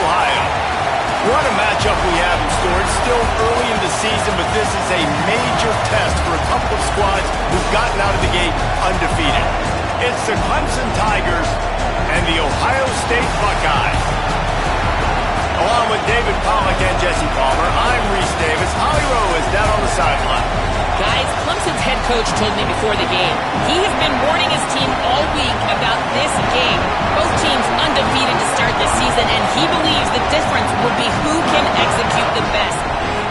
Ohio. What a matchup we have in store. It's still early in the season, but this is a major test for a couple of squads who've gotten out of the gate undefeated. It's the Clemson Tigers and the Ohio State Buckeyes. Along with David Pollack and Jesse Palmer, I'm Reese Davis. Holly Rowe is down on the sideline. Guys, Clemson's head coach told me before the game, he has been warning his team all week about this game. Both teams undefeated to start this season, and he believes the difference will be who can execute the best.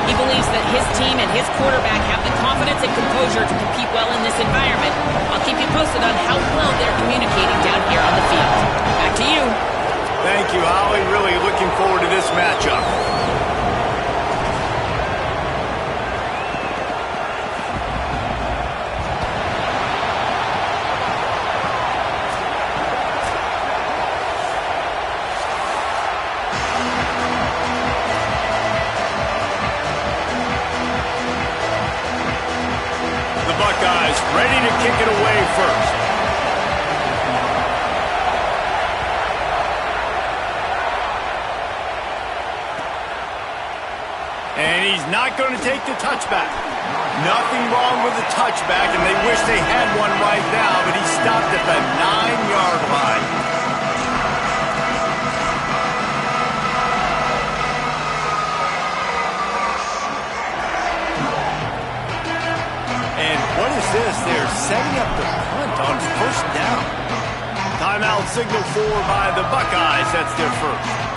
He believes that his team and his quarterback have the confidence and composure to compete well in this environment. I'll keep you posted on how well they're communicating down here on the field. Back to you. Thank you, Holly. Really looking forward to this matchup. The Buckeyes ready to kick it away first. And he's not going to take the touchback. Nothing wrong with the touchback, and they wish they had one right now, but he stopped at the 9-yard line. And what is this? They're setting up the punt on first down. Timeout signal for by the Buckeyes. That's their first.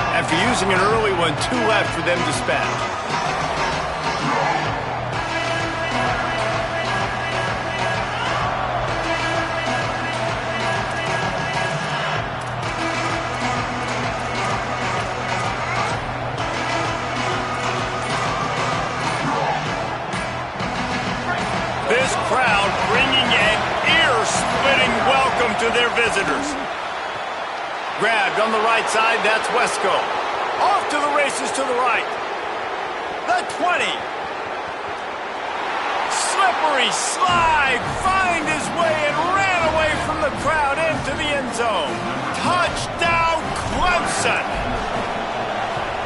After using an early one, 2 left for them to dispatch. This crowd bringing an ear-splitting welcome to their visitors. Grabbed on the right side, that's Wesco. Off to the races to the right. The 20. Slippery slide, find his way and ran away from the crowd into the end zone. Touchdown, Clemson.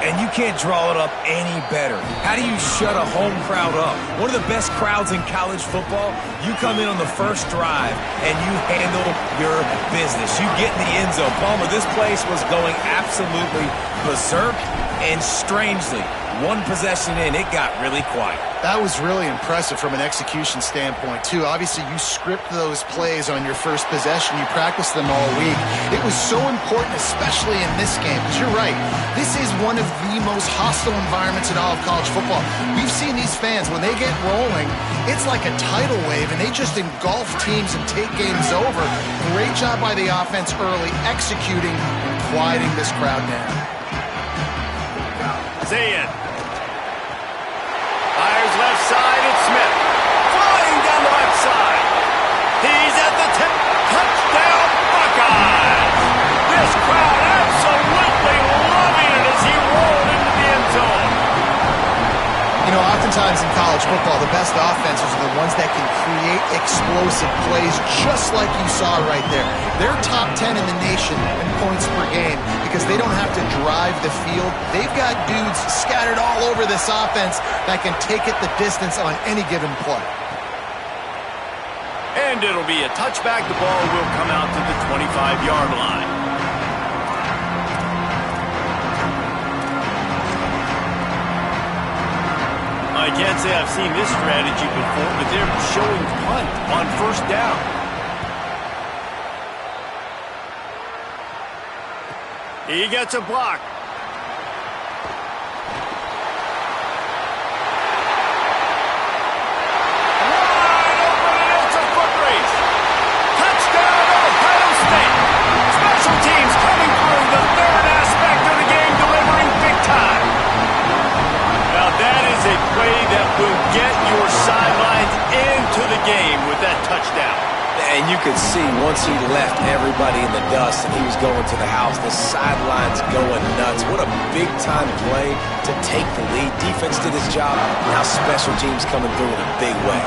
And you can't draw it up any better. How do you shut a home crowd up? One of the best crowds in college football, you come in on the first drive and you handle your business. You get in the end zone. Palmer, this place was going absolutely berserk, and strangely, one possession in, it got really quiet. That was really impressive from an execution standpoint, too. Obviously, you script those plays on your first possession. You practice them all week. It was so important, especially in this game, because you're right. This is one of the most hostile environments in all of college football. We've seen these fans, when they get rolling, it's like a tidal wave, and they just engulf teams and take games over. Great job by the offense early, executing and quieting this crowd down. Zayn. Fires left side, it's Smith. Flying down the left side. He's at the tip. Touchdown, Buckeyes. This crowd absolutely loving it as he rolled into the end zone. You know, oftentimes in college football, the best offenses are the ones that can create explosive plays, just like you saw right there. They're top 10 in the nation in points per game because they don't have to drive the field. They've got dudes scattered all over this offense that can take it the distance on any given play. And it'll be a touchback. The ball will come out to the 25-yard line. I can't say I've seen this strategy before, but they're showing punt on first down. He gets a block. Wide open, and it's a foot race. Touchdown, Ohio State. Special teams coming through, the third aspect of the game, delivering big time. Now that is a play that will get your sidelines into the game with that touchdown. And you could see once he left everybody in the dust and he was going to the house, the sidelines going nuts. What a big-time play to take the lead. Defense did his job. Now special teams coming through in a big way.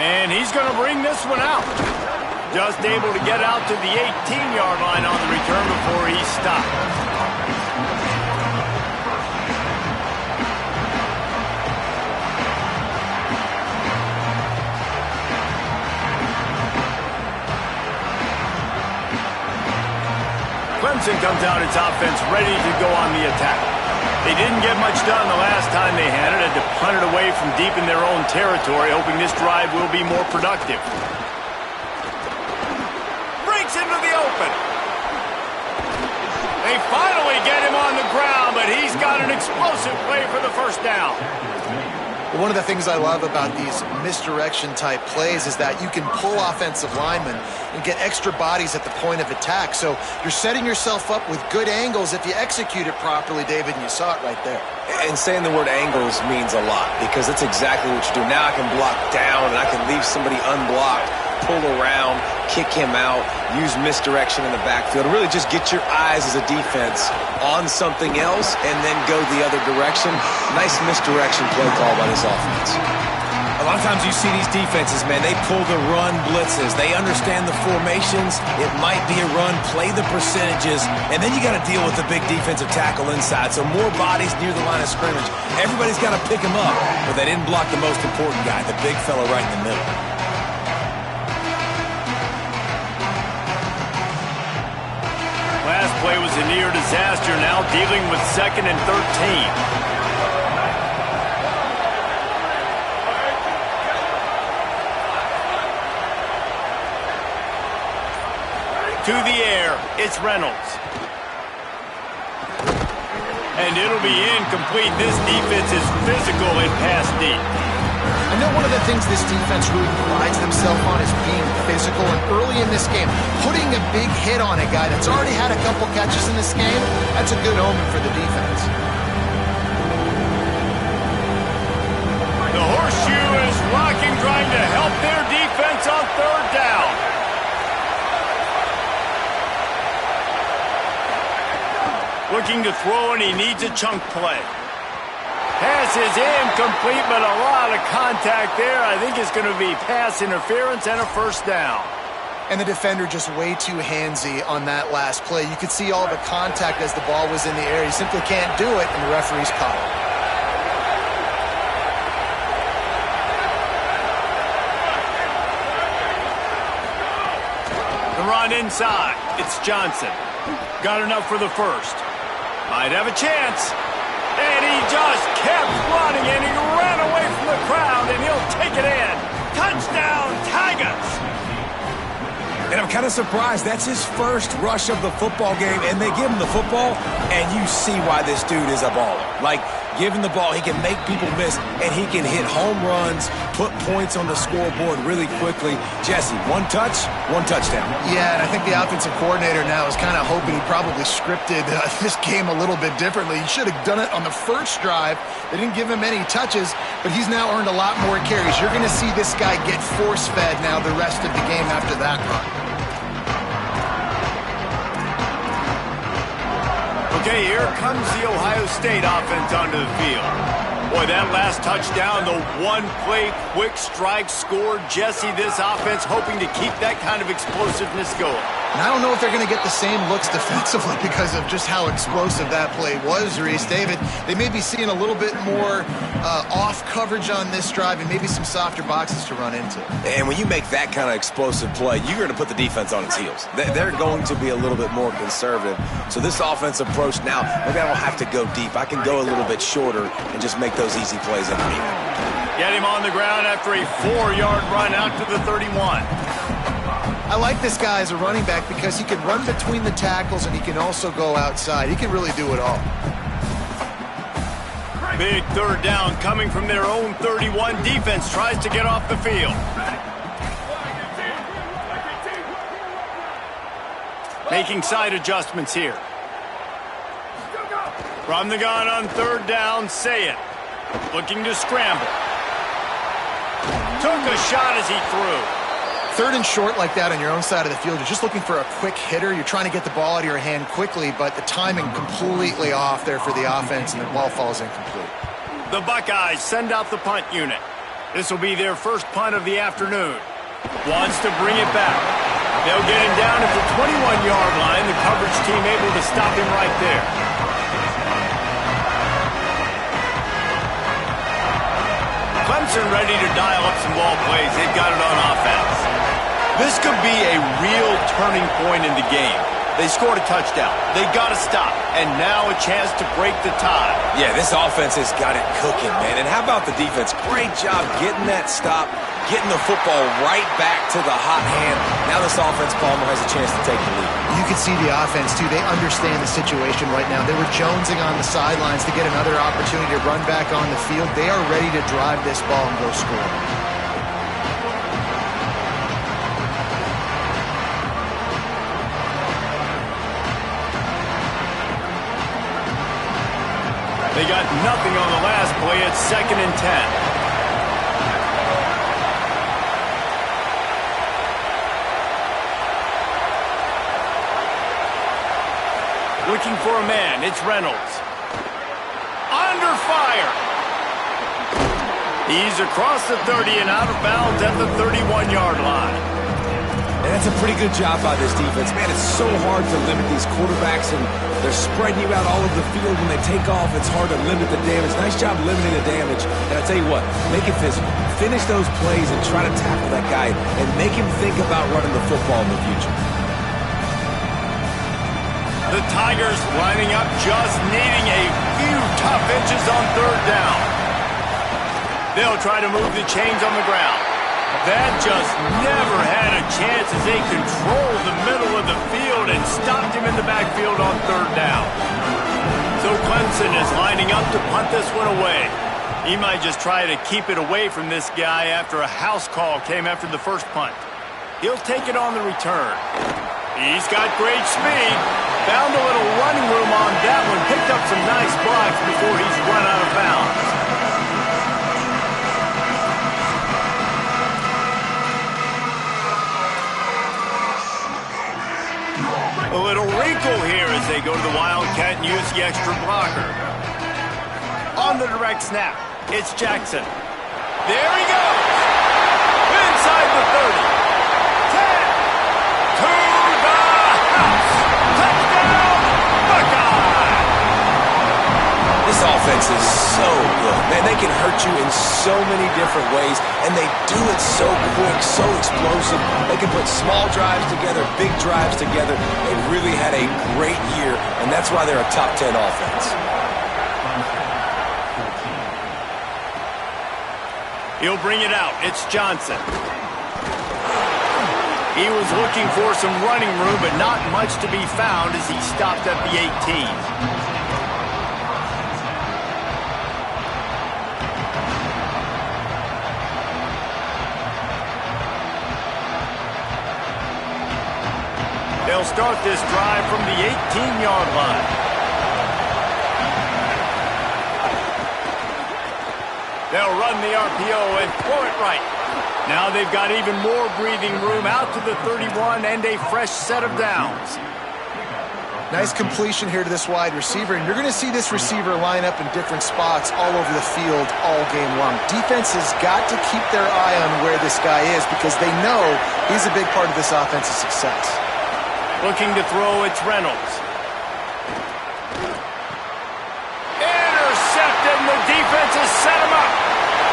And And he's going to bring this one out. Just able to get out to the 18-yard line on the return before he stopped. Clemson comes out its offense ready to go on the attack. They didn't get much done the last time they had it. Had to punt it away from deep in their own territory, hoping this drive will be more productive. Breaks into the open. They finally get him on the ground, but he's got an explosive play for the first down. One of the things I love about these misdirection-type plays is that you can pull offensive linemen and get extra bodies at the point of attack. So you're setting yourself up with good angles if you execute it properly, David, and you saw it right there. And saying the word angles means a lot because that's exactly what you do. Now I can block down and I can leave somebody unblocked, pull around, kick him out, use misdirection in the backfield. Really just get your eyes as a defense on something else and then go the other direction. Nice misdirection play call by this offense. A lot of times you see these defenses, man, they pull the run blitzes. They understand the formations. It might be a run, play the percentages, and then you got to deal with the big defensive tackle inside. So more bodies near the line of scrimmage. Everybody's got to pick him up, but they didn't block the most important guy, the big fella right in the middle. Last play was a near disaster, now dealing with 2nd and 13. To the air, it's Reynolds. And it'll be incomplete. This defense is physical and pass deep. I know one of the things this defense really prides themselves on is being physical, and early in this game, putting a big hit on a guy that's already had a couple catches in this game, that's a good omen for the defense. The horseshoe is rocking, trying to help their defense on 3rd down. Looking to throw, and he needs a chunk play. Pass is incomplete, but a lot of contact there. I think it's going to be pass interference and a 1st down. And the defender just way too handsy on that last play. You could see all the contact as the ball was in the air. He simply can't do it, and the referee's caught it. The run inside. It's Johnson. Got enough for the 1st. Might have a chance. And he just kept running, and he ran away from the crowd, and he'll take it in. Touchdown, Tigers! And I'm kind of surprised. That's his first rush of the football game, and they give him the football, and you see why this dude is a baller. Like, given the ball, he can make people miss, and he can hit home runs, put points on the scoreboard really quickly. Jesse, one touch, one touchdown. Yeah, and I think the offensive coordinator now is kind of hoping he probably scripted this game a little bit differently. He should have done it on the first drive. They didn't give him any touches, but he's now earned a lot more carries. You're going to see this guy get force-fed now the rest of the game after that run. Okay, here comes the Ohio State offense onto the field. Boy, that last touchdown, the one-play quick strike scored. Jesse, this offense hoping to keep that kind of explosiveness going. And I don't know if they're going to get the same looks defensively because of just how explosive that play was, Reese. David, they may be seeing a little bit more off coverage on this drive and maybe some softer boxes to run into. And when you make that kind of explosive play, you're going to put the defense on its heels. They're going to be a little bit more conservative. So this offensive approach now, maybe I don't have to go deep. I can go a little bit shorter and just make those easy plays underneath. Get him on the ground after a 4-yard run out to the 31. I like this guy as a running back because he can run between the tackles and he can also go outside. He can really do it all. Big 3rd down coming from their own 31. Defense tries to get off the field. Making side adjustments here. From the gun on 3rd down, say it. Looking to scramble. Took a shot as he threw. 3rd and short like that on your own side of the field, you're just looking for a quick hitter. You're trying to get the ball out of your hand quickly, but the timing completely off there for the offense, and the ball falls incomplete. The Buckeyes send out the punt unit. This will be their first punt of the afternoon. Wants to bring it back. They'll get him down at the 21-yard line. The coverage team able to stop him right there. Clemson ready to dial up some ball plays. They've got it on offense. This could be a real turning point in the game. They scored a touchdown. They got to stop. And now a chance to break the tie. Yeah, this offense has got it cooking, man. And how about the defense? Great job getting that stop, getting the football right back to the hot hand. Now this offense, Palmer, has a chance to take the lead. You can see the offense, too. They understand the situation right now. They were jonesing on the sidelines to get another opportunity to run back on the field. They are ready to drive this ball and go score. They got nothing on the last play. It's 2nd and 10. Looking for a man. It's Reynolds. Under fire. He's across the 30 and out of bounds at the 31-yard line. And that's a pretty good job by this defense. Man, it's so hard to limit these quarterbacks, and they're spreading you out all over the field. When they take off, it's hard to limit the damage. Nice job limiting the damage. And I tell you what, make it physical. Finish those plays and try to tackle that guy and make him think about running the football in the future. The Tigers lining up, just needing a few tough inches on 3rd down. They'll try to move the chains on the ground. That just never had a chance as they controlled the middle of the field and stopped him in the backfield on 3rd down. So Clemson is lining up to punt this one away. He might just try to keep it away from this guy after a house call came after the first punt. He'll take it on the return. He's got great speed. Found a little running room on that one. Picked up some nice blocks before he's run out of bounds. A little wrinkle here as they go to the Wildcat and use the extra blocker. On the direct snap, it's Jackson. There he goes. Inside the 30. 10. To the house. Touchdown, Buckeye. This offense is so good. Man, they can hurt you in so many different ways, and they do it so quick, so explosive. They can put small drives together, big drives together. They've really had a great year, and that's why they're a top 10 offense. He'll bring it out. It's Johnson. He was looking for some running room, but not much to be found as he stopped at the 18. They'll start this drive from the 18-yard line. They'll run the RPO and throw it right. Now they've got even more breathing room out to the 31 and a fresh set of downs. Nice completion here to this wide receiver, and you're going to see this receiver line up in different spots all over the field all game long. Defense has got to keep their eye on where this guy is because they know he's a big part of this offense's success. Looking to throw, it's Reynolds. Intercepted, and the defense has set him up.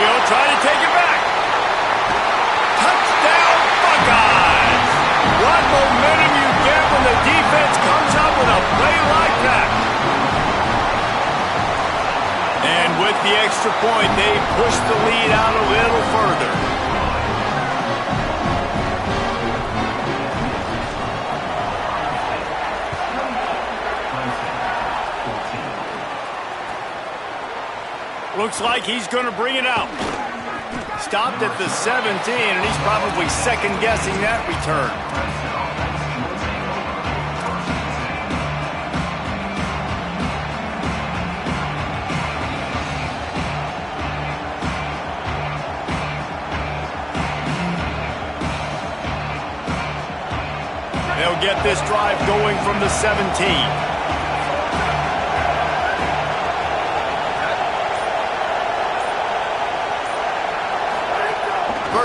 He'll try to take it back. Touchdown, Buckeyes! What momentum you get when the defense comes up with a play like that. And with the extra point, they push the lead out a little further. Looks like he's going to bring it out. Stopped at the 17, and he's probably second-guessing that return. They'll get this drive going from the 17.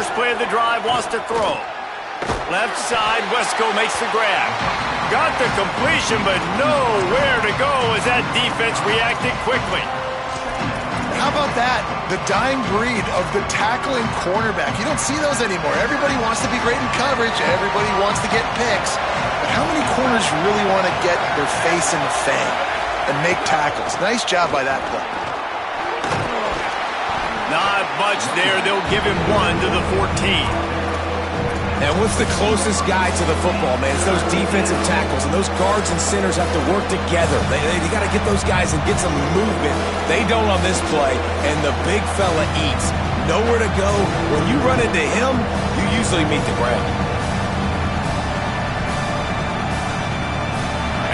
first play of the drive, wants to throw. Left side, Wesco makes the grab. Got the completion, but nowhere to go as that defense reacted quickly. How about that? The dying breed of the tackling cornerback. You don't see those anymore. Everybody wants to be great in coverage. Everybody wants to get picks. But how many corners really want to get their face in the fang and make tackles? Nice job by that play. Not much there. They'll give him 1 to the 14. And what's the closest guy to the football, man? It's those defensive tackles, and those guards and centers have to work together. They got to get those guys and get some movement. They don't on this play, and the big fella eats. Nowhere to go. When you run into him, you usually meet the ground.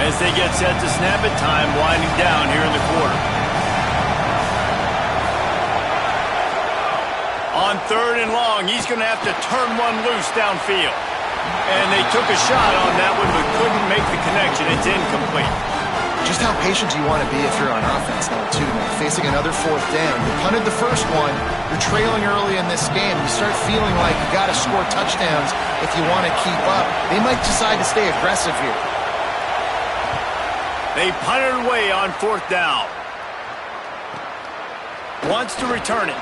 As they get set to snap it, time winding down here in the quarter. On 3rd and long, he's going to have to turn one loose downfield. And they took a shot on that one, but couldn't make the connection. It's incomplete. Just how patient do you want to be if you're on offense now, too? Now, facing another 4th down. You punted the first one. You're trailing early in this game. You start feeling like you got to score touchdowns if you want to keep up. They might decide to stay aggressive here. They punted away on 4th down. Wants to return it.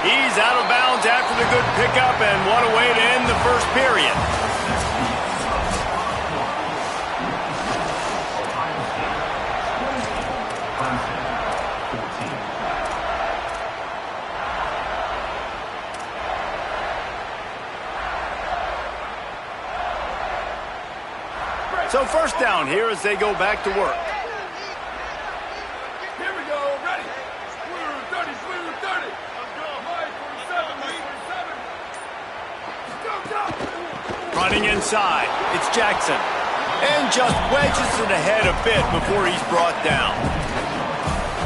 He's out of bounds after the good pickup, and what a way to end the first period. So first down here as they go back to work. Here we go, ready. Blue 30, blue 30. Running inside, it's Jackson. And just wedges it ahead a bit before he's brought down.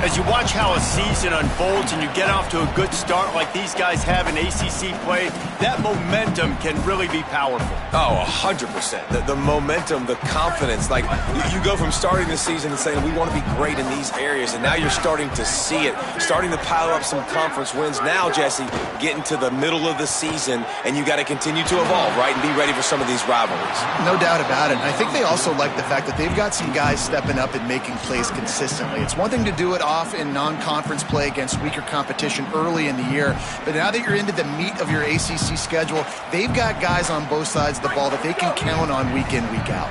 As you watch how a season unfolds and you get off to a good start like these guys have in ACC play, that momentum can really be powerful. Oh, 100%. The momentum, the confidence. Like, you go from starting the season and saying, we want to be great in these areas, and now you're starting to see it, starting to pile up some conference wins. Now, Jesse, getting to the middle of the season, and you got to continue to evolve, right, and be ready for some of these rivalries. No doubt about it. And I think they also like the fact that they've got some guys stepping up and making plays consistently. It's one thing to do it off in non-conference play against weaker competition early in the year, but now that you're into the meat of your ACC schedule, they've got guys on both sides of the ball that they can count on week in, week out.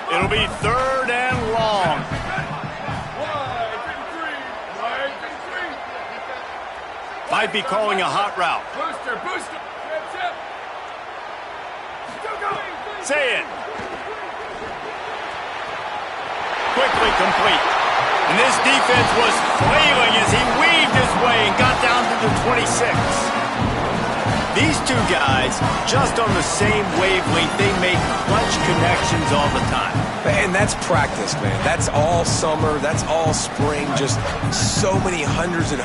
It'll be 3rd and long. Might be calling a hot route. Booster, booster. Say it. Quickly complete. And this defense was flailing as he weaved his way and got down to the 26. These two guys, just on the same wavelength, they make clutch connections all the time. And that's practice, man. That's all summer. That's all spring. Just so many hundreds and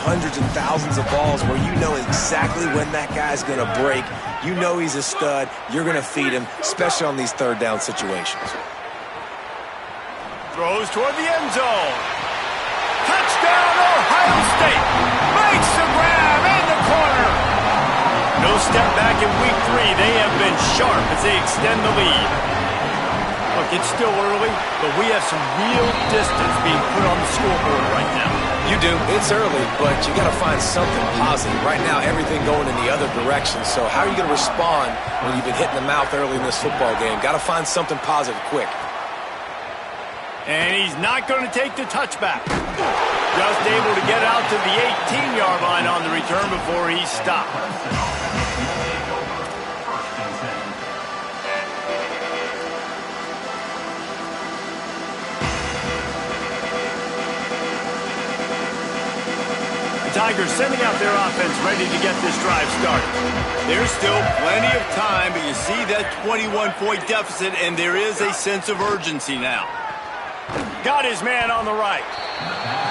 thousands of balls where you know exactly when that guy's going to break. You know he's a stud. You're going to feed him, especially on these 3rd down situations. Throws toward the end zone. Touchdown, Ohio State. Makes the grab in the corner. No step back in week 3. They have been sharp as they extend the lead. Look, it's still early, but we have some real distance being put on the scoreboard right now. You do. It's early, but you got to find something positive. Right now, everything going in the other direction. So how are you going to respond when you've been hit in the mouth early in this football game? Got to find something positive quick. And he's not going to take the touchback. Just able to get out to the 18-yard line on the return before he's stopped. The Tigers sending out their offense ready to get this drive started. There's still plenty of time, but you see that 21-point deficit, and there is a sense of urgency now. Got his man on the right.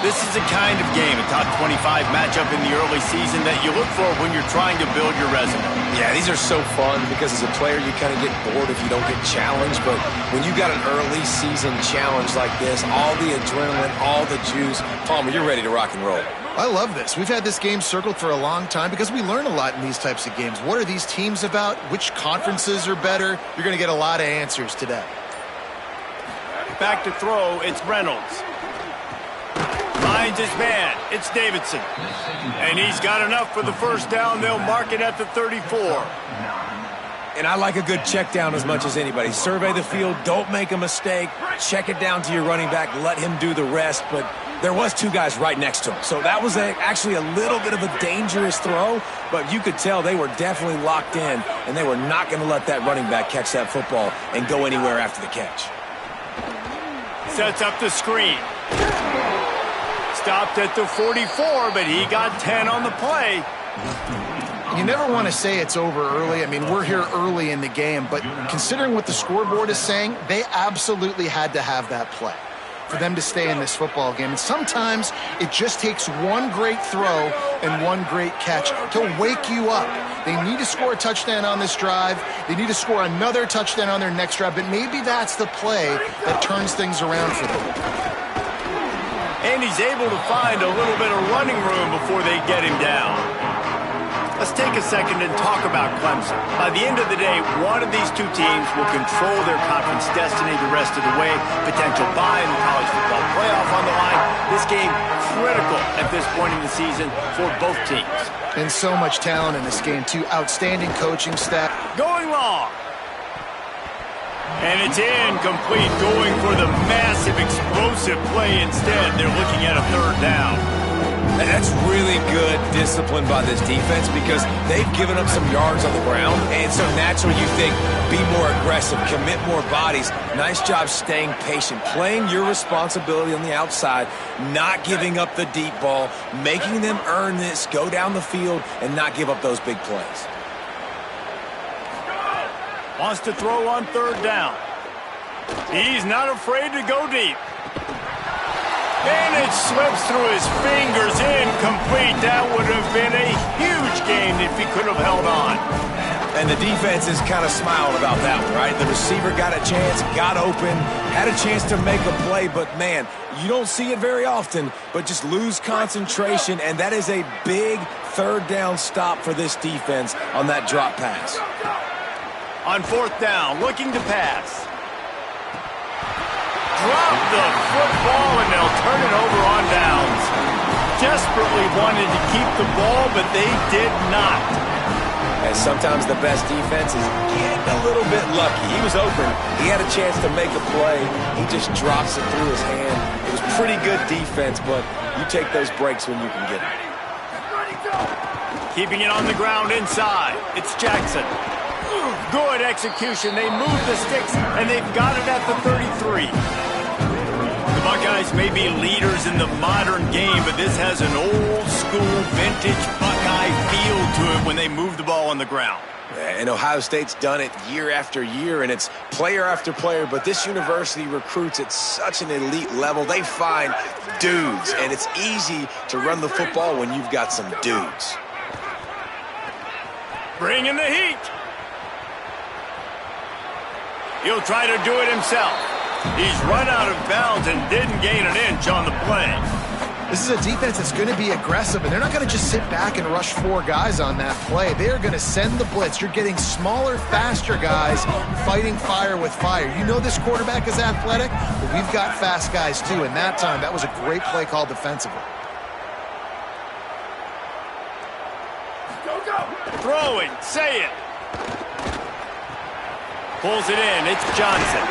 This is the kind of game, a top 25 matchup in the early season that you look for when you're trying to build your resume. Yeah, these are so fun because as a player, you kind of get bored if you don't get challenged. But when you got an early season challenge like this, all the adrenaline, all the juice, Palmer, you're ready to rock and roll. I love this. We've had this game circled for a long time because we learn a lot in these types of games. What are these teams about? Which conferences are better? You're going to get a lot of answers today. Back to throw, it's Reynolds. Finds his man, it's Davidson. And he's got enough for the first down. They'll mark it at the 34. And I like a good check down as much as anybody. Survey the field, don't make a mistake, check it down to your running back, let him do the rest. But there was two guys right next to him. So that was actually a little bit of a dangerous throw, but you could tell they were definitely locked in, and they were not going to let that running back catch that football and go anywhere after the catch. Sets up the screen. Stopped at the 44, but he got 10 on the play. You never want to say it's over early. I mean, we're here early in the game, but considering what the scoreboard is saying, they absolutely had to have that play for them to stay in this football game. And sometimes it just takes one great throw and one great catch to wake you up. They need to score a touchdown on this drive. They need to score another touchdown on their next drive, but maybe that's the play that turns things around for them. And he's able to find a little bit of running room before they get him down. Let's take a second and talk about Clemson. By the end of the day, one of these two teams will control their conference destiny the rest of the way. Potential bye in the college football playoff on the line. This game critical at this point in the season for both teams. And so much talent in this game, too. Outstanding coaching staff. Going long. And it's incomplete, going for the massive explosive play instead. They're looking at a third down. And that's really good discipline by this defense because they've given up some yards on the ground. And so naturally you think, be more aggressive, commit more bodies. Nice job staying patient, playing your responsibility on the outside, not giving up the deep ball, making them earn this, go down the field, and not give up those big plays. Wants to throw on third down. He's not afraid to go deep. And it slips through his fingers, incomplete. That would have been a huge gain if he could have held on. And the defense is kind of smiling about that one, right? The receiver got a chance, got open, had a chance to make a play, but man, you don't see it very often, but just lose concentration, and that is a big third down stop for this defense on that drop pass. On fourth down, looking to pass. Drop the football, and they'll turn it over on downs. Desperately wanted to keep the ball, but they did not. And sometimes the best defense is getting a little bit lucky. He was open. He had a chance to make a play. He just drops it through his hand. It was pretty good defense, but you take those breaks when you can get them. Keeping it on the ground inside. It's Jackson. Good execution. They move the sticks, and they've got it at the 33. The Buckeyes may be leaders in the modern game, but this has an old-school, vintage Buckeye feel to it when they move the ball on the ground. And Ohio State's done it year after year, and it's player after player, but this university recruits at such an elite level. They find dudes, and it's easy to run the football when you've got some dudes. Bringing the heat. He'll try to do it himself. He's run out of bounds and didn't gain an inch on the play. This is a defense that's going to be aggressive, and they're not going to just sit back and rush four guys on that play. They are going to send the blitz. You're getting smaller, faster guys fighting fire with fire. You know this quarterback is athletic, but we've got fast guys too, and that time, that was a great play call defensively. Throwing, say it. Pulls it in, it's Johnson.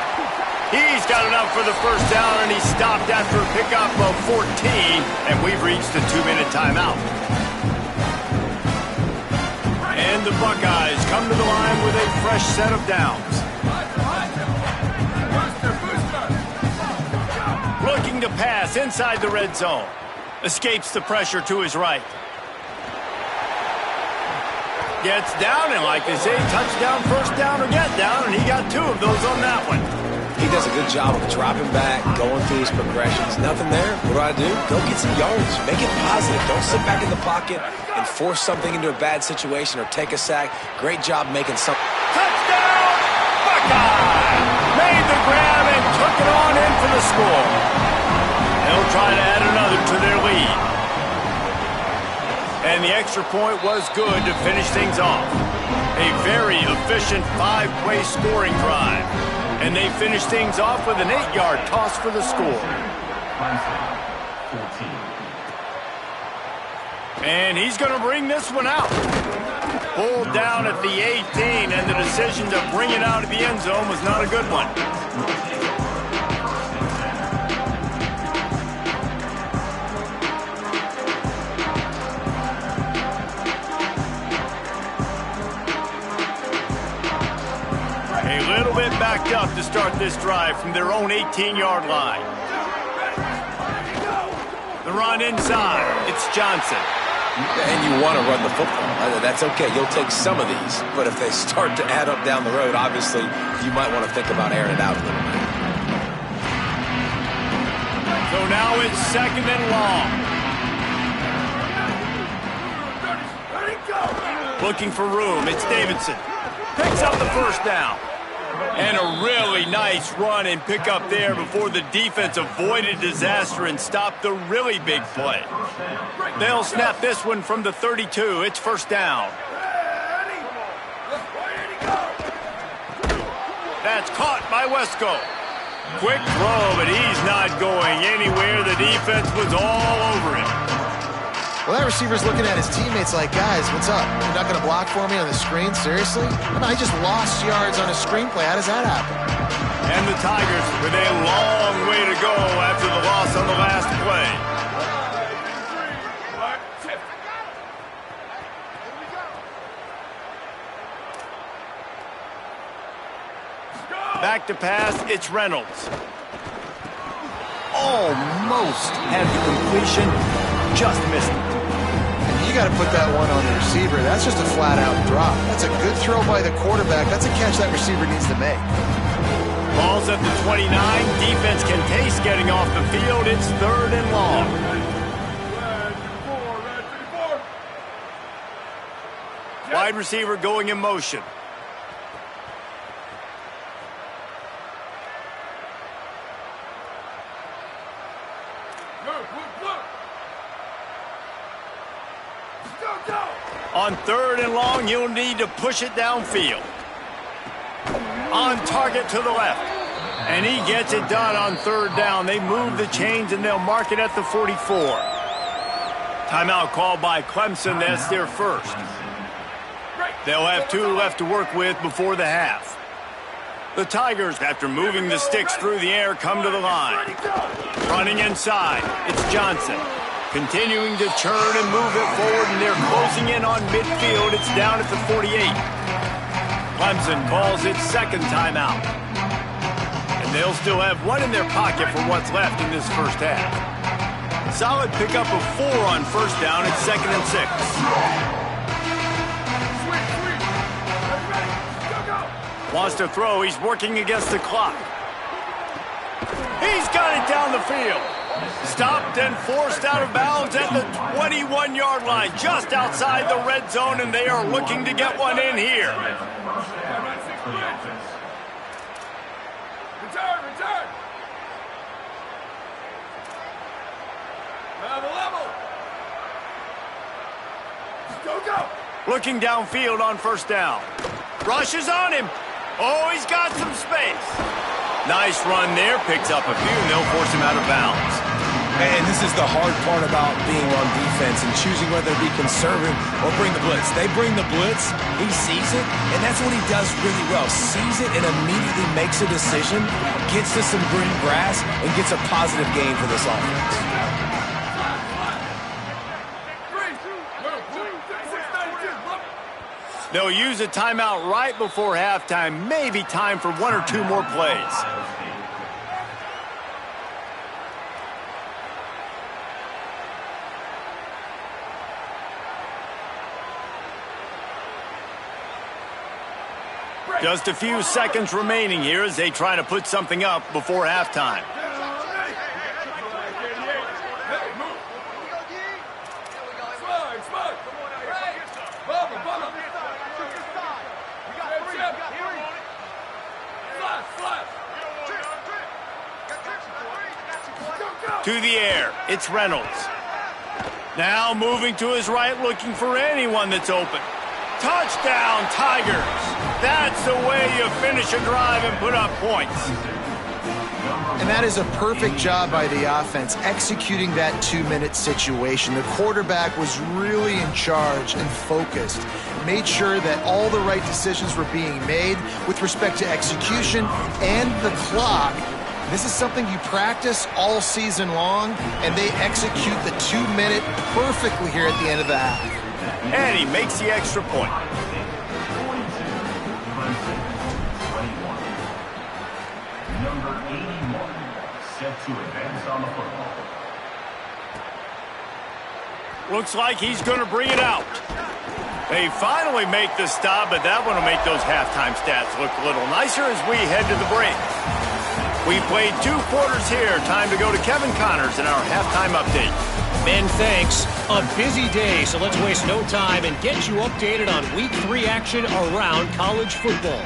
He's got enough for the first down, and he stopped after a pickup of 14, and we've reached a 2-minute timeout. And the Buckeyes come to the line with a fresh set of downs. Looking to pass inside the red zone. Escapes the pressure to his right. Gets down, and like they say, touchdown, first down, or get down, and he got 2 of those on that one. He does a good job of dropping back, going through his progressions. Nothing there. What do? Go get some yards. Make it positive. Don't sit back in the pocket and force something into a bad situation or take a sack. Great job making something. Touchdown! Buckeye! Made the grab and took it on in for the score. They'll try to add another to their lead. And the extra point was good to finish things off. A very efficient 5-play scoring drive. And they finish things off with an 8-yard toss for the score. And he's going to bring this one out. Pulled down at the 18, and the decision to bring it out of the end zone was not a good one. A little bit backed up to start this drive from their own 18-yard line. The run inside. It's Johnson. And you want to run the football. That's okay. You'll take some of these. But if they start to add up down the road, obviously, you might want to think about airing it out a little bit. So now it's 2nd and long. Looking for room. It's Davidson. Picks up the first down. And a really nice run and pick up there before the defense avoided disaster and stopped the really big play. They'll snap this one from the 32. It's 1st down. That's caught by Wesco. Quick throw, but he's not going anywhere. The defense was all over him. Well, that receiver's looking at his teammates like, guys, what's up? You're not going to block for me on the screen? Seriously? I just lost yards on a screenplay. How does that happen? And the Tigers with a long way to go after the loss on the last play. Back to pass, it's Reynolds. Almost had the completion, just missed it. You got to put that one on the receiver. That's just a flat-out drop. That's a good throw by the quarterback. That's a catch that receiver needs to make. Ball's at the 29. Defense can taste getting off the field. It's 3rd and long. Wide receiver going in motion. On 3rd and long, you'll need to push it downfield. On target to the left. And he gets it done on 3rd down. They move the chains, and they'll mark it at the 44. Timeout called by Clemson. That's their first. They'll have 2 left to work with before the half. The Tigers, after moving the sticks through the air, come to the line. Running inside, it's Johnson. Continuing to churn and move it forward, and they're closing in on midfield. It's down at the 48. Clemson calls its 2nd timeout. And they'll still have 1 in their pocket for what's left in this first half. Solid pickup of 4 on 1st down. It's 2nd and 6. Wants to throw. He's working against the clock. He's got it down the field. Stopped and forced out of bounds at the 21-yard line, just outside the red zone, and they are looking to get one in here. Return! Level! Go! Looking downfield on 1st down. Rush is on him. Oh, he's got some space. Nice run there. Picks up a few, and they'll force him out of bounds. And this is the hard part about being on defense and choosing whether to be conservative or bring the blitz. They bring the blitz, he sees it, and that's what he does really well. Sees it and immediately makes a decision, gets to some green grass, and gets a positive gain for this offense. They'll use a timeout right before halftime. Maybe time for 1 or 2 more plays. Just a few seconds remaining here as they try to put something up before halftime. To the air, it's Reynolds. Now moving to his right, looking for anyone that's open. Touchdown, Tigers! That's the way you finish a drive and put up points. And that is a perfect job by the offense, executing that 2-minute situation. The quarterback was really in charge and focused. Made sure that all the right decisions were being made with respect to execution and the clock. This is something you practice all season long, and they execute the 2-minute perfectly here at the end of the half. And he makes the extra point. Number 81, set to advance on the football. Looks like he's going to bring it out. They finally make the stop, but that one will make those halftime stats look a little nicer as we head to the break. We played 2 quarters here. Time to go to Kevin Connors in our halftime update. Ben, thanks. A busy day, so let's waste no time and get you updated on Week 3 action around college football.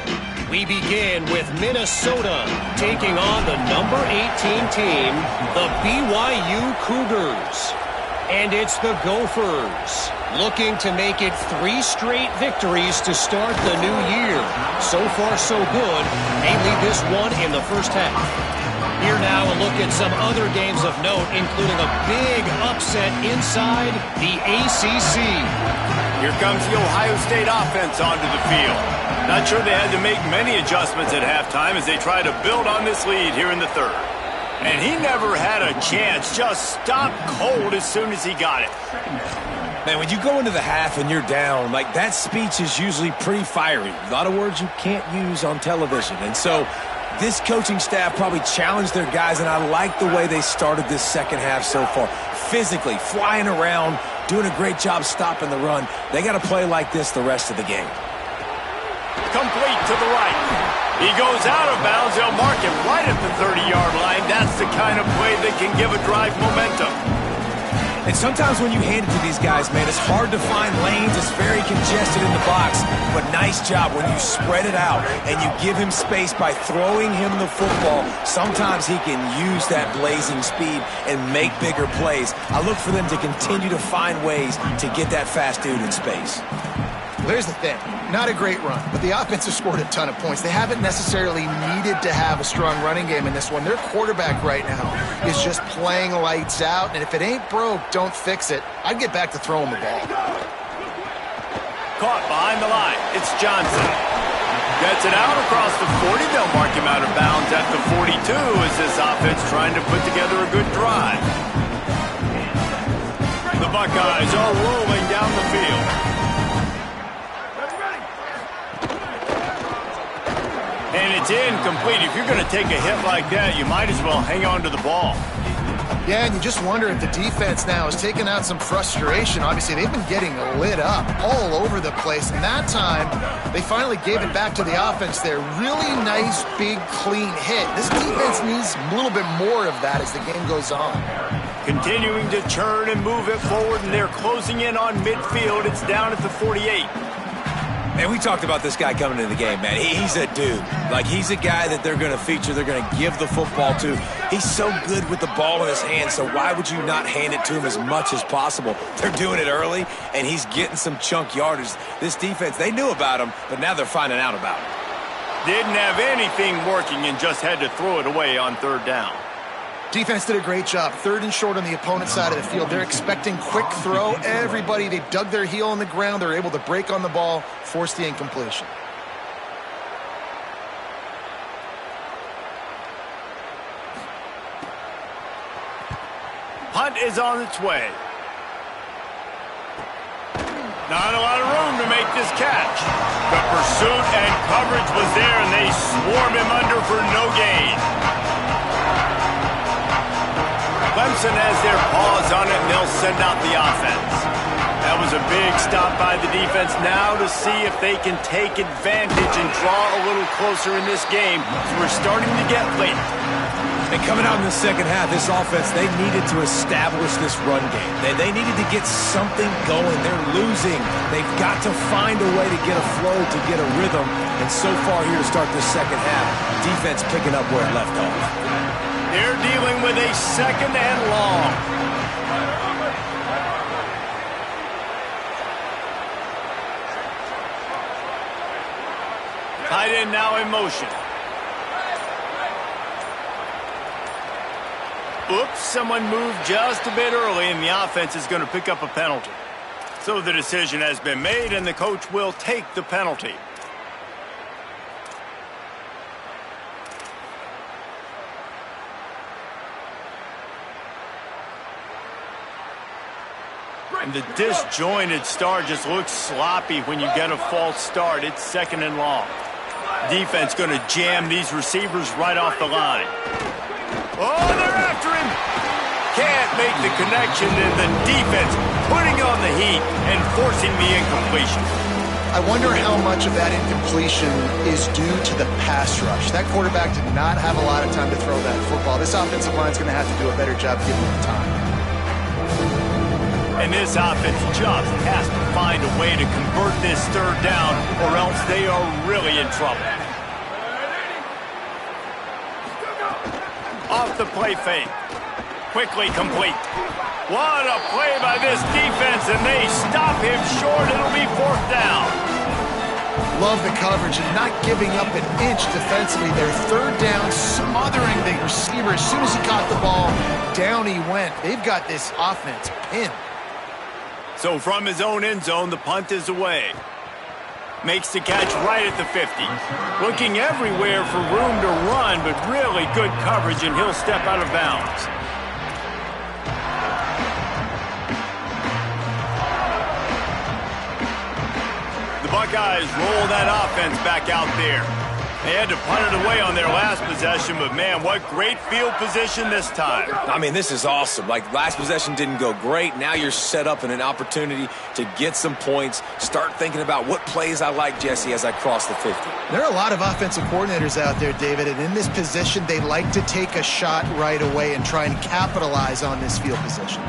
We begin with Minnesota taking on the number 18 team, the BYU Cougars. And it's the Gophers, looking to make it 3 straight victories to start the new year. So far, so good. They lead this one in the first half. Here now a look at some other games of note, including a big upset inside the ACC. Here comes the Ohio State offense onto the field. Not sure they had to make many adjustments at halftime as they try to build on this lead here in the third. And he never had a chance, just stopped cold as soon as he got it. Man, when you go into the half and you're down, like that speech is usually pretty fiery. A lot of words you can't use on television. And so this coaching staff probably challenged their guys, and I like the way they started this second half so far. Physically, flying around, doing a great job stopping the run. They got to play like this the rest of the game. Complete to the right. He goes out of bounds. They'll mark him right at the 30-yard line. That's the kind of play that can give a drive momentum. And sometimes when you hand it to these guys, man, it's hard to find lanes. It's very congested in the box. But nice job when you spread it out and you give him space by throwing him the football. Sometimes he can use that blazing speed and make bigger plays. I look for them to continue to find ways to get that fast dude in space. Well, here's the thing. Not a great run, but the offense has scored a ton of points. They haven't necessarily needed to have a strong running game in this one. Their quarterback right now is just playing lights out, and if it ain't broke, don't fix it. I'd get back to throwing the ball. Caught behind the line. It's Johnson. Gets it out across the 40. They'll mark him out of bounds at the 42 as this offense trying to put together a good drive. The Buckeyes are rolling down the field. And it's incomplete. If you're going to take a hit like that, you might as well hang on to the ball. Yeah, and you just wonder if the defense now has taken out some frustration. Obviously, they've been getting lit up all over the place. And that time, they finally gave it back to the offense there. Really nice, big, clean hit. This defense needs a little bit more of that as the game goes on. Continuing to churn and move it forward, and they're closing in on midfield. It's down at the 48. And we talked about this guy coming into the game, man. He's a dude. Like, he's a guy that they're going to feature, they're going to give the football to. He's so good with the ball in his hand, so why would you not hand it to him as much as possible? They're doing it early, and he's getting some chunk yardage. This defense, they knew about him, but now they're finding out about him. Didn't have anything working and just had to throw it away on third down. Defense did a great job. Third and short on the opponent's side of the field. They're expecting quick throw. Everybody, they dug their heel on the ground. They're able to break on the ball, force the incompletion. Punt is on its way. Not a lot of room to make this catch. The pursuit and coverage was there, and they swarm him under for no gain. Clemson has their paws on it, and they'll send out the offense. That was a big stop by the defense. Now to see if they can take advantage and draw a little closer in this game. We're starting to get late. And coming out in the second half, this offense, they needed to establish this run game. They needed to get something going. They're losing. They've got to find a way to get a flow, to get a rhythm. And so far here to start this second half, defense picking up where it left off. They're dealing with a second and long. Tight end now in motion. Oops, someone moved just a bit early, and the offense is going to pick up a penalty. So the decision has been made, and the coach will take the penalty. And the disjointed start just looks sloppy when you get a false start. It's 2nd and long. Defense going to jam these receivers right off the line. Oh, they're after him. Can't make the connection, and the defense putting on the heat and forcing the incompletion. I wonder how much of that incompletion is due to the pass rush. That quarterback did not have a lot of time to throw that football. This offensive line is going to have to do a better job giving him time. And this offense just has to find a way to convert this 3rd down, or else they are really in trouble. Off the play fake. Quickly complete. What a play by this defense, and they stop him short. It'll be 4th down. Love the coverage and not giving up an inch defensively. Their 3rd down, smothering the receiver. As soon as he caught the ball, down he went. They've got this offense pinned. So from his own end zone, the punt is away. Makes the catch right at the 50. Looking everywhere for room to run, but really good coverage, and he'll step out of bounds. The Buckeyes roll that offense back out there. They had to punt it away on their last possession, but man, what great field position this time. I mean, this is awesome. Like, last possession didn't go great. Now you're set up in an opportunity to get some points. Start thinking about what plays I like, Jesse, as I cross the 50. There are a lot of offensive coordinators out there, David, and in this position, they like to take a shot right away and try and capitalize on this field position.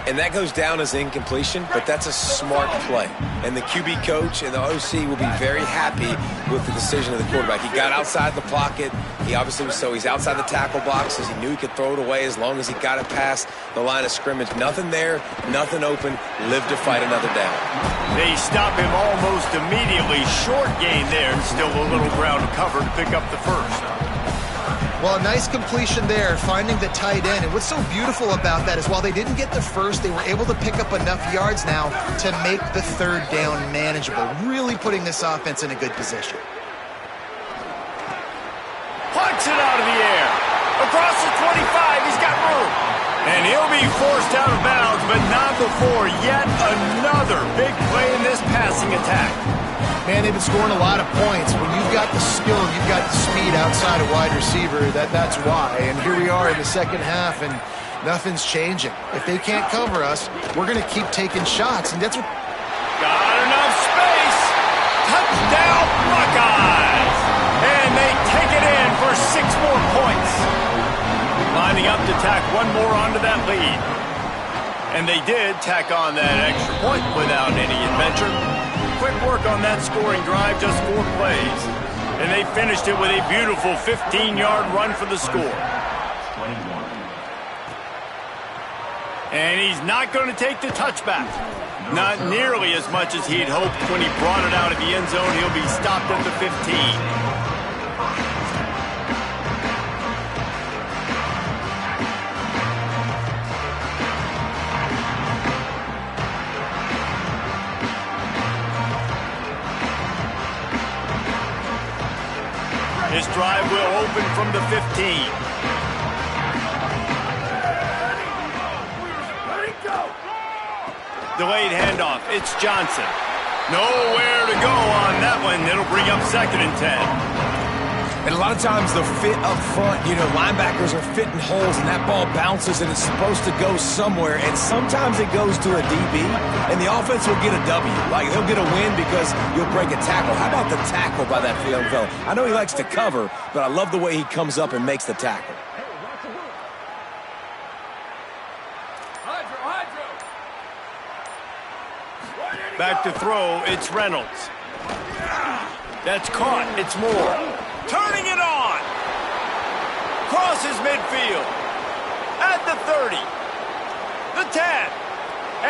And that goes down as incompletion, but that's a smart play. And the QB coach and the OC will be very happy with the decision of the quarterback. He got outside the pocket. He obviously was he's outside the tackle boxes. He knew he could throw it away as long as he got it past the line of scrimmage. Nothing there, nothing open. Live to fight another down. They stop him almost immediately. Short gain there, and still a little ground to cover to pick up the 1st. Well, a nice completion there, finding the tight end. And what's so beautiful about that is while they didn't get the 1st, they were able to pick up enough yards now to make the 3rd down manageable, really putting this offense in a good position. Punts it out of the air. Across the 25, he's got room. And he'll be forced out of bounds, but not before yet another big play in this passing attack. Man, they've been scoring a lot of points. When you've got the skill, you've got the speed outside of wide receiver, that's why. And here we are in the 2nd half, and nothing's changing. If they can't cover us, we're going to keep taking shots, and that's what... Got enough space. Touchdown, Buckeyes. And they take it in for 6 more points. Lining up to tack one more onto that lead. And they did tack on that extra point without any adventure. Quick work on that scoring drive, just 4 plays. And they finished it with a beautiful 15-yard run for the score. And he's not going to take the touchback. Not nearly as much as he'd hoped when he brought it out of the end zone. He'll be stopped at the 15. This drive will open from the 15. Delayed handoff. It's Johnson. Nowhere to go on that one. It'll bring up 2nd and 10. And a lot of times the fit up front, linebackers are fitting holes and that ball bounces and it's supposed to go somewhere. And sometimes it goes to a DB and the offense will get a W. Like they'll get a win because you'll break a tackle. How about the tackle by that field fella? I know he likes to cover, but I love the way he comes up and makes the tackle. Back to throw, it's Reynolds. That's caught, it's Moore. Turning it on. Crosses midfield. At the 30. The 10.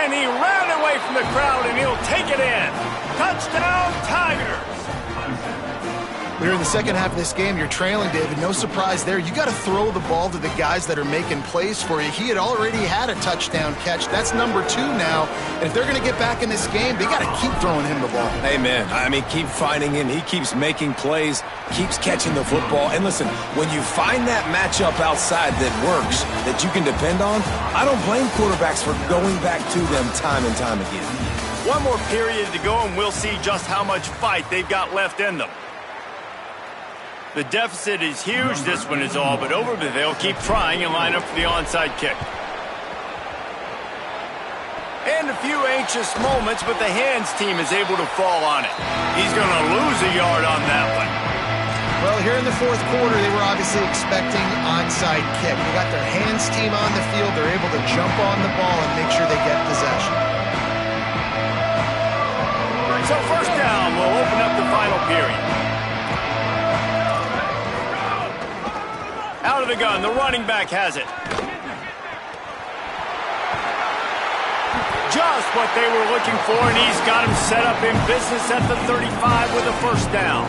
And he ran away from the crowd and he'll take it in. Touchdown, Tigers. We're in the second half of this game. You're trailing, David. No surprise there. You got to throw the ball to the guys that are making plays for you. He had already had a touchdown catch. That's number 2 now. And if they're going to get back in this game, they got to keep throwing him the ball. Amen. I mean, keep finding him. He keeps making plays, keeps catching the football. And listen, when you find that matchup outside that works, that you can depend on, I don't blame quarterbacks for going back to them time and time again. One more period to go, and we'll see just how much fight they've got left in them. The deficit is huge. This one is all but over, but they'll keep trying and line up for the onside kick. And a few anxious moments, but the hands team is able to fall on it. He's going to lose a yard on that one. Well, here in the fourth quarter, they were obviously expecting onside kick. They got their hands team on the field. They're able to jump on the ball and make sure they get possession. So first down will open up the final period. Out of the gun, the running back has it. Just what they were looking for, and he's got him set up in business at the 35 with a first down.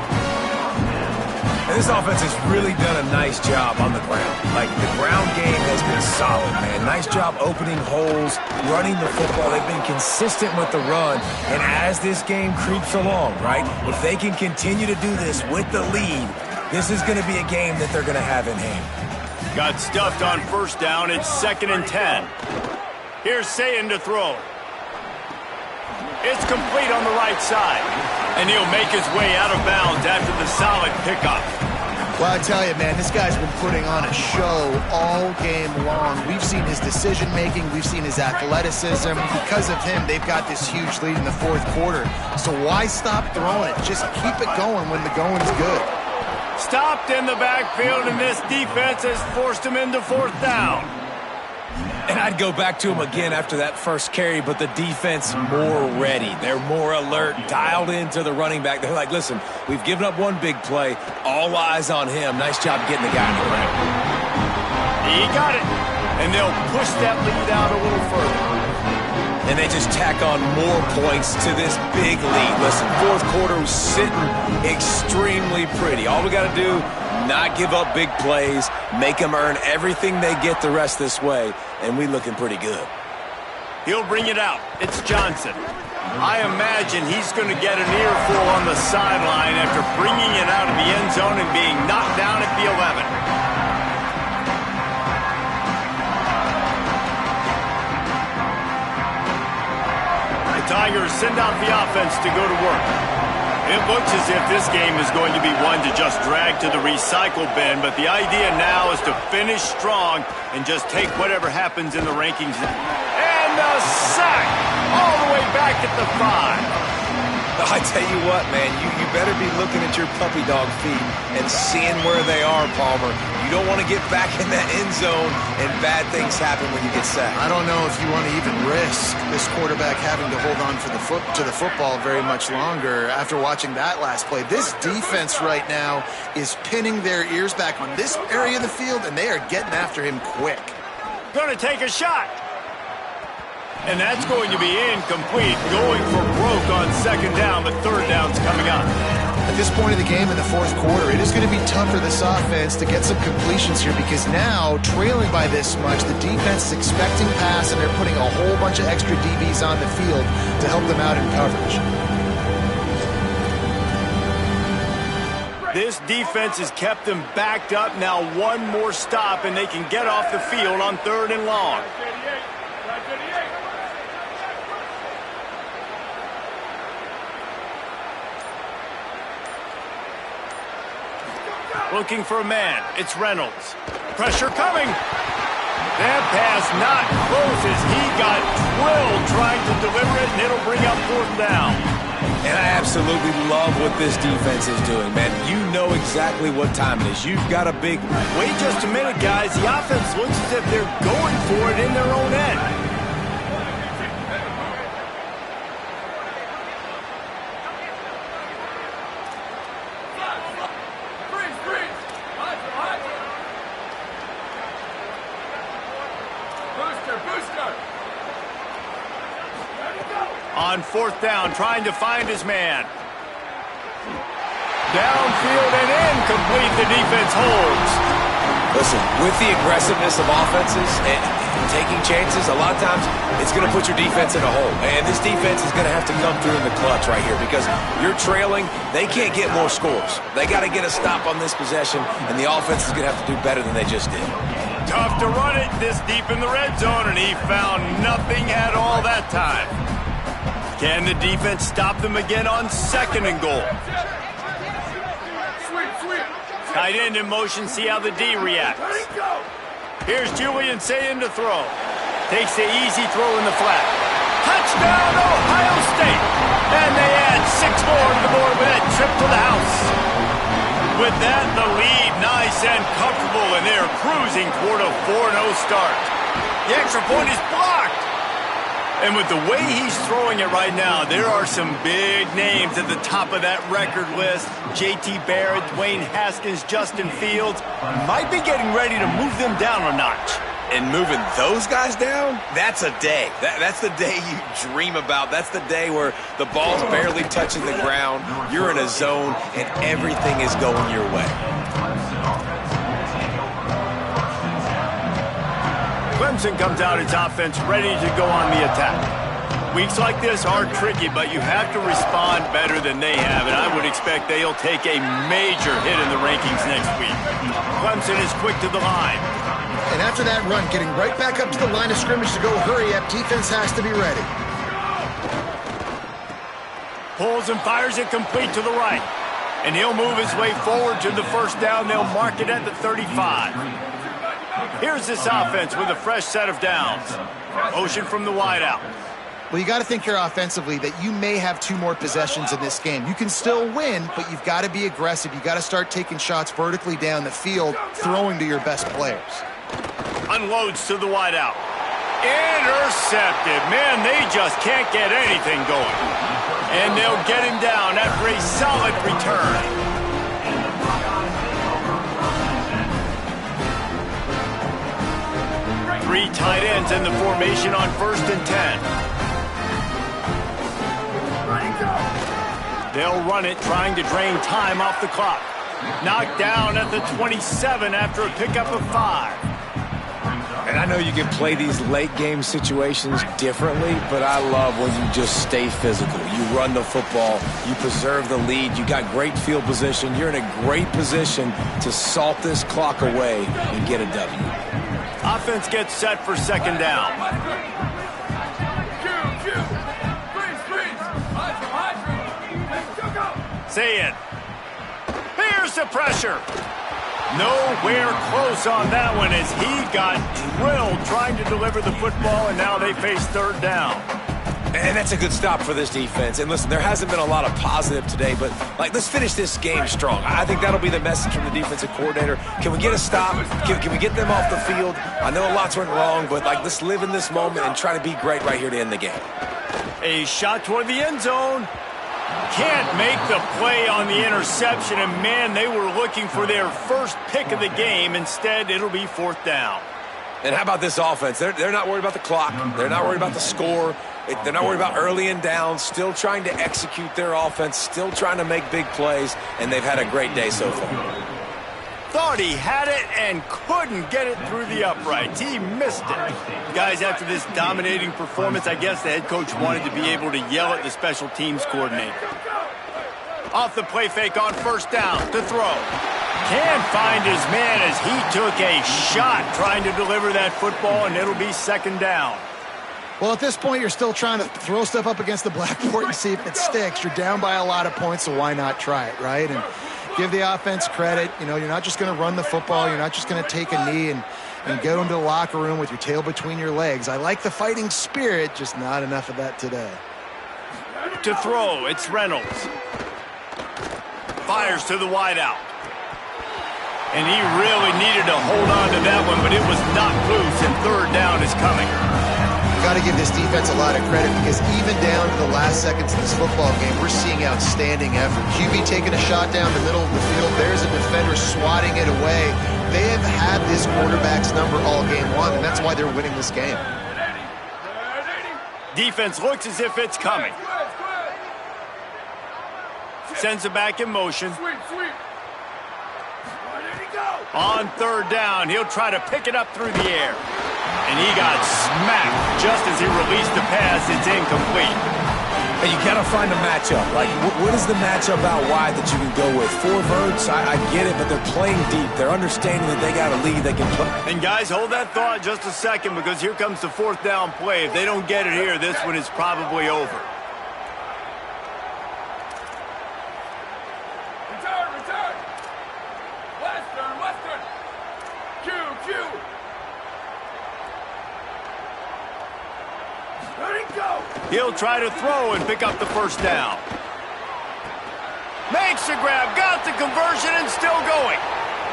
And this offense has really done a nice job on the ground. Like, the ground game has been solid, man. Nice job opening holes, running the football. They've been consistent with the run. And as this game creeps along, right, if they can continue to do this with the lead, this is going to be a game that they're going to have in hand. Got stuffed on first down. It's 2nd and 10. Here's Sayin to throw. It's complete on the right side. And he'll make his way out of bounds after the solid pickup. Well, I tell you, man, this guy's been putting on a show all game long. We've seen his decision-making. We've seen his athleticism. Because of him, they've got this huge lead in the fourth quarter. So why stop throwing it? Just keep it going when the going's good. Stopped in the backfield, and this defense has forced him into fourth down. And I'd go back to him again after that first carry, but the defense more ready. They're more alert, dialed into the running back. They're like, listen, we've given up one big play. All eyes on him. Nice job getting the guy in the ground. He got it. And they'll push that lead out a little further. And they just tack on more points to this big lead. Listen, fourth quarter was sitting extremely pretty. All we got to do, not give up big plays, make them earn everything they get the rest this way, and we looking pretty good. He'll bring it out. It's Johnson. I imagine he's going to get an earful on the sideline after bringing it out of the end zone and being knocked down at the 11. Tigers send out the offense to go to work. It looks as if this game is going to be one to just drag to the recycle bin, but the idea now is to finish strong and just take whatever happens in the rankings. And a sack all the way back at the 5. I tell you what, man, you better be looking at your puppy dog feet and seeing where they are, Palmer. You don't want to get back in that end zone and bad things happen when you get sacked. I don't know if you want to even risk this quarterback having to hold on to the football very much longer after watching that last play. This defense right now is pinning their ears back on this area of the field, and they are getting after him quick. Going to take a shot. And that's going to be incomplete. Going for broke on second down, but third down's coming up. At this point of the game in the fourth quarter, it is going to be tough for this offense to get some completions here because now, trailing by this much, the defense is expecting pass, and they're putting a whole bunch of extra DBs on the field to help them out in coverage. This defense has kept them backed up. Now one more stop, and they can get off the field on 3rd and long. Looking for a man. It's Reynolds. Pressure coming. That pass not close as he got drilled trying to deliver it, and it'll bring up 4th down. And I absolutely love what this defense is doing, man. You know exactly what time it is. You've got a big... Wait just a minute, guys. The offense looks as if they're going for it in their own end. On 4th down, trying to find his man. Downfield and incomplete. The defense holds. Listen, with the aggressiveness of offenses and taking chances, a lot of times it's going to put your defense in a hole. And this defense is going to have to come through in the clutch right here because you're trailing. They can't get more scores. They got to get a stop on this possession, and the offense is going to have to do better than they just did. Tough to run it this deep in the red zone, and he found nothing at all that time. Can the defense stop them again on 2nd and goal? Tight end in motion, see how the D reacts. Here's Julian saying to throw. Takes the easy throw in the flat. Touchdown, Ohio State! And they add 6 more to the board with that trip to the house. With that, the lead nice and comfortable, and they're cruising toward a 4-0 start. The extra point is blocked. And with the way he's throwing it right now, there are some big names at the top of that record list. J.T. Barrett, Dwayne Haskins, Justin Fields. Might be getting ready to move them down a notch. And moving those guys down, that's a day. That's the day you dream about. That's the day where the ball's barely touching the ground. You're in a zone, and everything is going your way. Clemson comes out its offense ready to go on the attack. Weeks like this are tricky, but you have to respond better than they have, and I would expect they'll take a major hit in the rankings next week. Clemson is quick to the line. And after that run, getting right back up to the line of scrimmage to go hurry up, defense has to be ready. Pulls and fires it complete to the right. And he'll move his way forward to the first down. They'll mark it at the 35. Here's this offense with a fresh set of downs. Motion from the wideout. Well, you got to think here offensively that you may have 2 more possessions in this game. You can still win, but you've got to be aggressive. You got to start taking shots vertically down the field, throwing to your best players. Unloads to the wideout. Intercepted. Man, they just can't get anything going. And they'll get him down after a solid return. 3 tight ends in the formation on 1st and 10. They'll run it, trying to drain time off the clock. Knocked down at the 27 after a pickup of 5. And I know you can play these late game situations differently, but I love when you just stay physical. You run the football, you preserve the lead, you got great field position, you're in a great position to salt this clock away and get a W. Offense gets set for 2nd down. Say it. Here's the pressure. Nowhere close on that one as he got drilled trying to deliver the football, and now they face 3rd down. And that's a good stop for this defense. And listen, there hasn't been a lot of positive today, but let's finish this game strong. I think that'll be the message from the defensive coordinator. Can we get a stop? Can we get them off the field? I know lots went wrong, but let's live in this moment and try to be great right here to end the game. A shot toward the end zone. Can't make the play on the interception, and man, they were looking for their first pick of the game. Instead, it'll be 4th down. And how about this offense? They're not worried about the clock. They're not worried about the score. They're not worried about early and down. Still trying to execute their offense. Still trying to make big plays, and they've had a great day so far. Thought he had it and couldn't get it through the uprights. He missed it. Guys, after this dominating performance, I guess the head coach wanted to be able to yell at the special teams coordinator. Off the play fake on 1st down to throw. Can't find his man as he took a shot trying to deliver that football, and it'll be 2nd down. Well, at this point, you're still trying to throw stuff up against the blackboard and see if it sticks. You're down by a lot of points, so why not try it, right? And give the offense credit. You know, you're not just going to run the football. You're not just going to take a knee and go into the locker room with your tail between your legs. I like the fighting spirit, just not enough of that today. To throw, it's Reynolds. Fires to the wideout. And he really needed to hold on to that one, but it was not loose, and 3rd down is coming. Got to give this defense a lot of credit because even down to the last seconds of this football game, we're seeing outstanding effort. QB taking a shot down the middle of the field. There's a defender swatting it away. They have had this quarterback's number all game long, and that's why they're winning this game. Defense looks as if it's coming. Sends it back in motion. Sweep, sweep. Where did he go? On third down, he'll try to pick it up through the air. And he got smacked just as he released the pass. It's incomplete. And you got to find a matchup. Like, what is the matchup out wide that you can go with? 4 verts, I get it, but they're playing deep. They're understanding that they got a lead they can play. And guys, hold that thought just a second, because here comes the 4th down play. If they don't get it here, this one is probably over. Return. Western. Q. Let it go. He'll try to throw and pick up the first down. Makes the grab, got the conversion, and still going.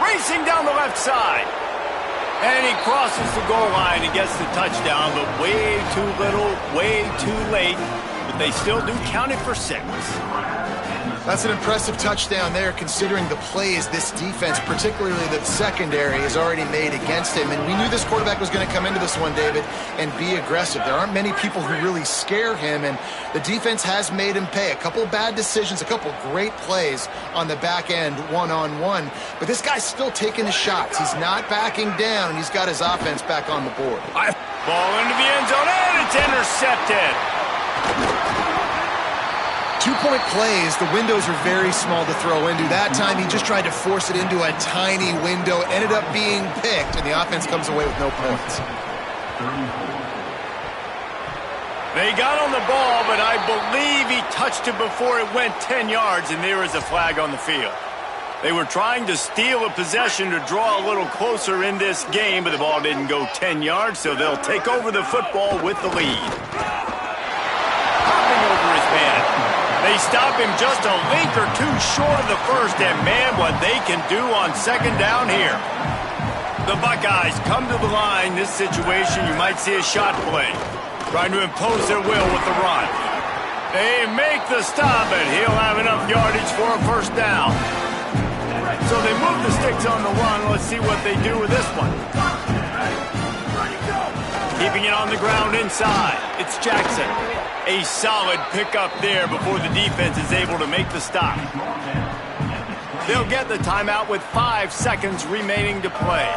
Racing down the left side. And he crosses the goal line and gets the touchdown, but way too little, way too late. But they still do count it for 6. That's an impressive touchdown there, considering the plays this defense, particularly the secondary, has already made against him. And we knew this quarterback was going to come into this one, David, and be aggressive. There aren't many people who really scare him, and the defense has made him pay. A couple bad decisions, a couple great plays on the back end, one-on-one. But this guy's still taking his shots. He's not backing down, and he's got his offense back on the board. Ball into the end zone, and it's intercepted. 2-point plays, the windows are very small to throw into. That time, he just tried to force it into a tiny window, ended up being picked, and the offense comes away with no points. They got on the ball, but I believe he touched it before it went 10 yards, and there is a flag on the field. They were trying to steal a possession to draw a little closer in this game, but the ball didn't go 10 yards, so they'll take over the football with the lead. Hopping over his man. They stop him just a link or two short of the first, and man, what they can do on second down here. The Buckeyes come to the line. This situation, you might see a shot play, trying to impose their will with the run. They make the stop, and he'll have enough yardage for a first down. So they move the sticks on the run. Let's see what they do with this one. Keeping it on the ground inside. It's Jackson. A solid pickup there before the defense is able to make the stop. They'll get the timeout with 5 seconds remaining to play.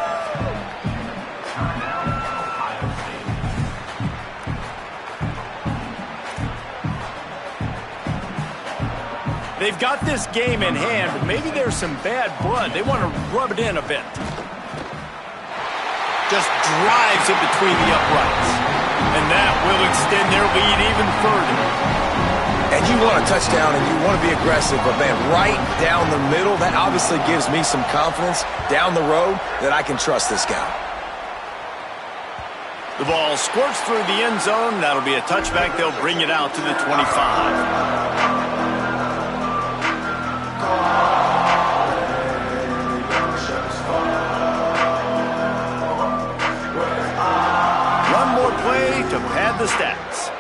They've got this game in hand, but maybe there's some bad blood. They want to rub it in a bit. Just drives it between the uprights. And that will extend their lead even further. And you want a touchdown and you want to be aggressive, but man, right down the middle, that obviously gives me some confidence down the road that I can trust this guy. The ball squirts through the end zone. That'll be a touchback. They'll bring it out to the 25. To pad the stats.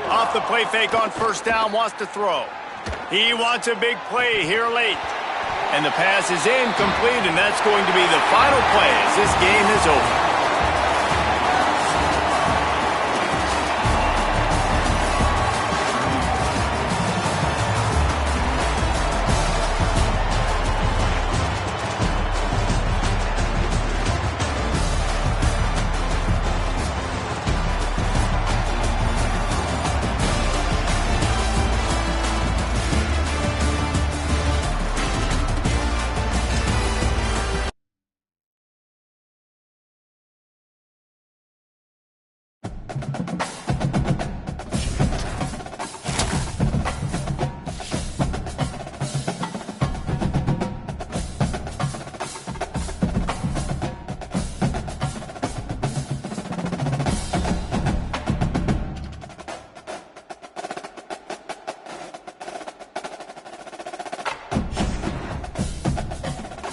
Off the play fake on first down, wants to throw. He wants a big play here late. And the pass is incomplete, and that's going to be the final play as this game is over.